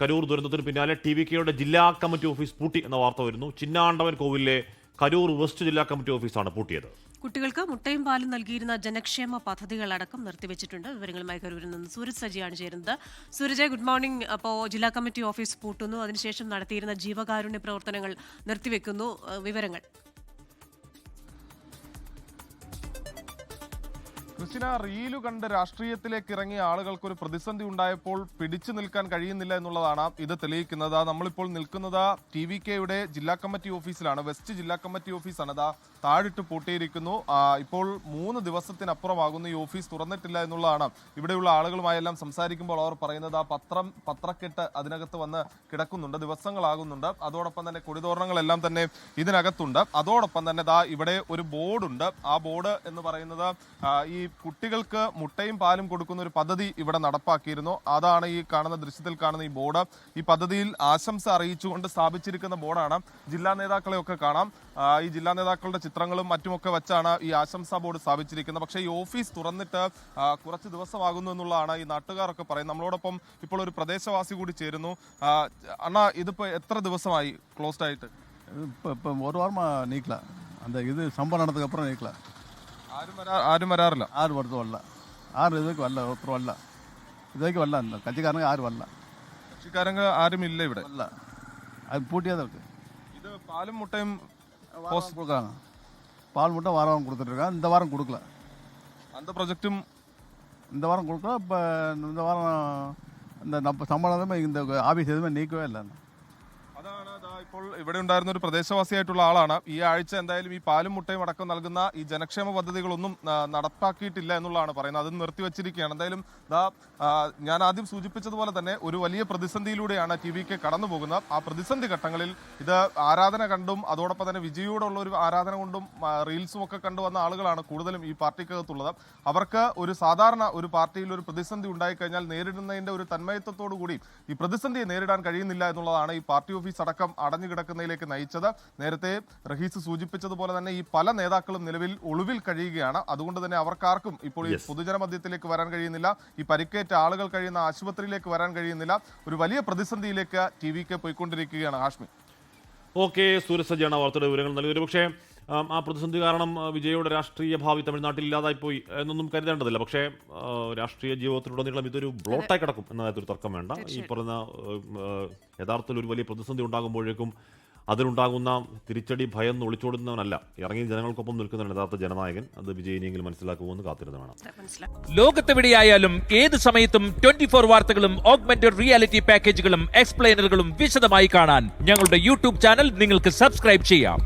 കരൂർ ദുരന്തത്തിന് പിന്നാലെ TVKയുടെ ജില്ലാ കമ്മിറ്റി ഓഫീസ് പൂട്ടി എന്ന വാർത്ത വരുന്നു. ചിന്നാണ്ടവൻ കോവിലിലെ കരൂർ വെസ്റ്റ് ജില്ലാ കമ്മിറ്റി ഓഫീസാണ് പൂട്ടിയത്. കുട്ടികൾക്ക് മുട്ടയും പാലും നൽകിയിരുന്ന ജനക്ഷേമ പദ്ധതികളടക്കം നിർത്തിവെച്ചിട്ടുണ്ട്. വിവരങ്ങളുമായി കരൂരിൽ നിന്ന് സൂരജ് സജിയാണ് ചേരുന്നത്. Suraj, good morning. അപ്പോൾ ജില്ലാ കമ്മിറ്റി ഓഫീസ് പൂട്ടുന്നു, അതിനുശേഷം നടത്തിയിരുന്ന ജീവകാരുണ്യ പ്രവർത്തനങ്ങൾ നിർത്തിവെക്കുന്നു. വിവരങ്ങൾ. ക്രിസ്റ്റിന, റീലു കണ്ട് രാഷ്ട്രീയത്തിലേക്ക് ഇറങ്ങിയ ആളുകൾക്ക് ഒരു പ്രതിസന്ധി ഉണ്ടായപ്പോൾ പിടിച്ചു നിൽക്കാൻ കഴിയുന്നില്ല എന്നുള്ളതാണ് ഇത് തെളിയിക്കുന്നത്. നമ്മളിപ്പോൾ നിൽക്കുന്നത് TVKയുടെ ജില്ലാ കമ്മിറ്റി ഓഫീസിലാണ്. വെസ്റ്റ് ജില്ലാ കമ്മിറ്റി ഓഫീസാണ്. താഴിട്ട് പൂട്ടിയിരിക്കുന്നു. ഇപ്പോൾ 3 ദിവസത്തിനപ്പുറമാകുന്നു ഈ ഓഫീസ് തുറന്നിട്ടില്ല എന്നുള്ളതാണ് ഇവിടെയുള്ള ആളുകളുമായെല്ലാം സംസാരിക്കുമ്പോൾ അവർ പറയുന്നത്. പത്രക്കെട്ട് അതിനകത്ത് വന്ന് കിടക്കുന്നുണ്ട്, ദിവസങ്ങളാകുന്നുണ്ട്. അതോടൊപ്പം തന്നെ കൊടിതോരണങ്ങളെല്ലാം തന്നെ ഇതിനകത്തുണ്ട്. അതോടൊപ്പം തന്നെ ഇവിടെ ഒരു ബോർഡുണ്ട്. ആ ബോർഡ് എന്ന് പറയുന്നത് ഈ കുട്ടികൾക്ക് മുട്ടയും പാലും കൊടുക്കുന്ന ഒരു പദ്ധതി ഇവിടെ നടപ്പാക്കിയിരുന്നു. അതാണ് ഈ കാണുന്ന ദൃശ്യത്തിൽ കാണുന്ന ഈ ബോർഡ്. ഈ പദ്ധതിയിൽ ആശംസ അറിയിച്ചുകൊണ്ട് സ്ഥാപിച്ചിരിക്കുന്ന ബോർഡാണ്. ജില്ലാ നേതാക്കളെയൊക്കെ കാണാം. ഈ ജില്ലാ നേതാക്കളുടെ ചിത്രങ്ങളും മറ്റുമൊക്കെ വെച്ചാണ് ഈ ആശംസാ ബോർഡ് സ്ഥാപിച്ചിരിക്കുന്നത്. പക്ഷേ ഈ ഓഫീസ് തുറന്നിട്ട് കുറച്ച് ദിവസമാകുന്നു എന്നുള്ളതാണ് ഈ നാട്ടുകാരൊക്കെ പറയുന്നത്. നമ്മളോടൊപ്പം ഇപ്പോൾ ഒരു പ്രദേശവാസി കൂടി ചേരുന്നു. അണ്ണാ, ഇതിപ്പോ എത്ര ദിവസമായി ക്ലോസ്ഡ് ആയിട്ട്? ഇപ്പം 1 வாரமா நீக்கல. அந்த இது சம்பவம் நடந்ததுக்கு அப்புறம் நீக்கல. ആരും വരാറില്ല. ஆறு வருஷம் வரல. 6 இதுக்கு வரல, ஒருத்தர் வரல. இதுவரைக்கும் வரல. அந்த கட்சிக்காரங்க யாரும் வரல. കൃഷിക്കാരങ്ങൾ ആരും ഇല്ല ഇവിടെ. வரல. அது பூட்டியாக தான் இருக்கு. ഇത് പാലും മുട്ടയും கொடுக்குறாங்க. பால் முட்டை வாரம் கொடுத்துட்டு இருக்காங்க. இந்த வாரம் கொடுக்கல. அந்த ப்ராஜெக்டும் இந்த வாரம் கொடுக்கல. இப்போ இந்த வாரம் இந்த சம்பளமே இந்த ஆஃபீஸ் எதுவுமே நீக்கவே இல்லை. അതാണ് ഇപ്പോൾ ഇവിടെ ഉണ്ടായിരുന്ന ഒരു പ്രദേശവാസിയായിട്ടുള്ള ആളാണ്. ഈ ആഴ്ച എന്തായാലും ഈ പാലും മുട്ടയും അടക്കം നൽകുന്ന ഈ ജനക്ഷേമ പദ്ധതികളൊന്നും നടപ്പാക്കിയിട്ടില്ല എന്നുള്ളതാണ് പറയുന്നത്. അത് നിർത്തിവെച്ചിരിക്കുകയാണ്. എന്തായാലും ഞാൻ ആദ്യം സൂചിപ്പിച്ചതുപോലെ തന്നെ ഒരു വലിയ പ്രതിസന്ധിയിലൂടെയാണ് TVK കടന്നു പോകുന്നത്. ആ പ്രതിസന്ധി ഘട്ടങ്ങളിൽ ഇത് ആരാധന കണ്ടും അതോടൊപ്പം തന്നെ വിജയോടുള്ള ഒരു ആരാധന കൊണ്ടും റീൽസും ഒക്കെ കണ്ടുവന്ന ആളുകളാണ് കൂടുതലും ഈ പാർട്ടിക്കകത്തുള്ളത്. അവർക്ക് ഒരു സാധാരണ ഒരു പാർട്ടിയിൽ ഒരു പ്രതിസന്ധി ഉണ്ടായിക്കഴിഞ്ഞാൽ നേരിടുന്നതിന്റെ ഒരു തന്മയത്വത്തോടു കൂടി ഈ പ്രതിസന്ധിയെ നേരിടാൻ കഴിയുന്നില്ല എന്നുള്ളതാണ് ഈ പാർട്ടി ഓഫീസ് അടക്കം അടഞ്ഞു കിടക്കുന്നതിലേക്ക് നയിച്ചത്. നേരത്തെ റഹീസ് സൂചിപ്പിച്ചതുപോലെ തന്നെ ഈ പല നേതാക്കളും നിലവിൽ ഒളിവിൽ കഴിയുകയാണ്. അതുകൊണ്ട് തന്നെ അവർക്കാർക്കും ഇപ്പോൾ ഈ പൊതുജന മധ്യത്തിലേക്ക് വരാൻ കഴിയുന്നില്ല. ഈ പരിക്കേറ്റ ആളുകൾ കഴിയുന്ന ആശുപത്രിയിലേക്ക് വരാൻ കഴിയുന്നില്ല. ഒരു വലിയ പ്രതിസന്ധിയിലേക്ക് TVK പോയിക്കൊണ്ടിരിക്കുകയാണ്. ഹാഷ്മി. ഓക്കെ, സൂരജ് സജിയാണ് വാർത്തയുടെ വിവരങ്ങൾ നൽകിയത്. പക്ഷേ ആ പ്രതിസന്ധി കാരണം വിജയുടെ രാഷ്ട്രീയ ഭാവി തമിഴ്നാട്ടിൽ ഇല്ലാതായിപ്പോയി എന്നൊന്നും കരുതേണ്ടതില്ല. പക്ഷേ രാഷ്ട്രീയ ജീവിതത്തിലുടനീളം ഇതൊരു ബ്ലോട്ടായി കിടക്കും എന്ന കാര്യത്തിൽ തർക്കം വേണ്ട. ഈ പറഞ്ഞ യഥാർത്ഥത്തിൽ ഒരു വലിയ പ്രതിസന്ധി ഉണ്ടാകുമ്പോഴേക്കും അതിലുണ്ടാകുന്ന തിരിച്ചടി ഭയം ഒളിച്ചോടുന്നവനല്ല, ഇറങ്ങി ജനങ്ങൾക്കൊപ്പം നിൽക്കുന്നവൻ യഥാർത്ഥ ജനനായകൻ. അത് വിജയിനെങ്കിലും മനസ്സിലാക്കുമെന്ന് കാത്തിരുന്ന് വേണം. ലോകത്തെവിടെയായാലും ഏത് സമയത്തും 24 വാർത്തകളും ഓഗ്മെന്റഡ് റിയാലിറ്റി പാക്കേജുകളും എക്സ്പ്ലെയിനറുകളും വിശദമായി കാണാൻ ഞങ്ങളുടെ YouTube ചാനൽ നിങ്ങൾക്ക് സബ്സ്ക്രൈബ് ചെയ്യാം.